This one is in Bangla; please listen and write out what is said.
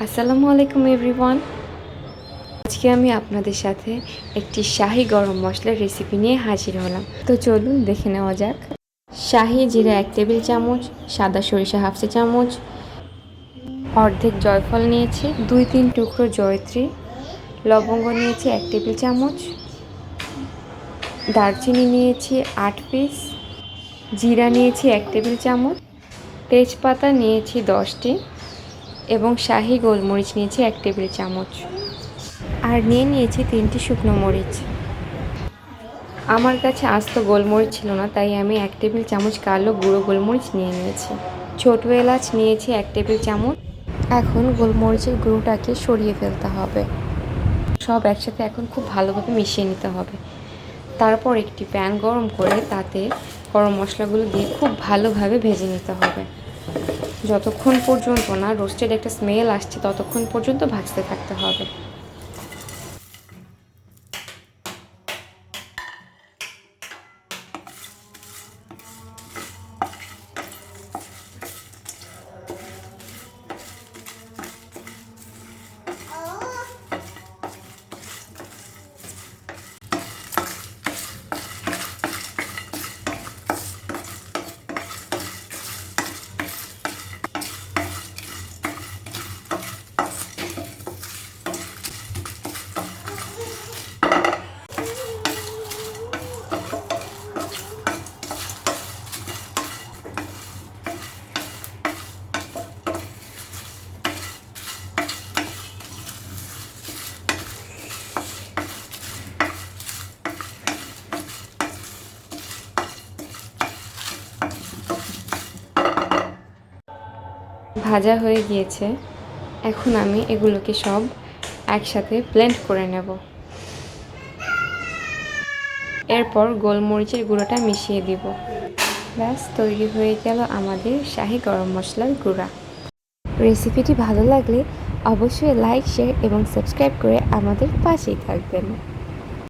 আসসালামু আলাইকুম এভরিওয়ান। আজকে আমি আপনাদের সাথে একটি শাহি গরম মশলার রেসিপি নিয়ে হাজির হলাম। তো চলুন দেখে নেওয়া যাক। শাহি জিরা 1 টেবিল চামচ, সাদা সরিষা হাফ চা চামচ, অর্ধেক জয়ফল নিয়েছি, 2-3 টুকরো জয়ত্রী, লবঙ্গ নিয়েছি 1 টেবিল চামচ, দারচিনি নিয়েছি 8 পিস, জিরা নিয়েছি 1 টেবিল চামচ, তেজপাতা নিয়েছি 10টি এবং শাহি গোলমরিচ নিয়েছি 1 টেবিল চামচ, আর নিয়েছি 3টি শুকনো মরিচ। আমার কাছে আস্ত গোলমরিচ ছিল না, তাই আমি 1 টেবিল চামচ কালো গুঁড়ো গোলমরিচ নিয়েছি। ছোটো এলাচ নিয়েছি 1 টেবিল চামচ। এখন গোলমরিচের গুঁড়োটাকে সরিয়ে ফেলতে হবে। সব একসাথে এখন খুব ভালোভাবে মিশিয়ে নিতে হবে। তারপর একটি প্যান গরম করে তাতে গরম মশলাগুলো দিয়ে খুব ভালোভাবে ভেজে নিতে হবে। যতক্ষণ পর্যন্ত না রোস্টেড একটা স্মেল আসছে ততক্ষণ পর্যন্ত ভাজতে থাকতে হবে। ভাজা হয়ে গিয়েছে। এখন আমি এগুলোকে সব একসাথে ব্লেন্ড করে নেব। এরপর গোলমরিচের গুঁড়োটা মিশিয়ে দিব। ব্যাস তৈরি হয়ে গেল আমাদের শাহি গরম মশলার গুঁড়া। রেসিপিটি ভালো লাগলে অবশ্যই লাইক, শেয়ার এবং সাবস্ক্রাইব করে আমাদের পাশেই থাকবেন।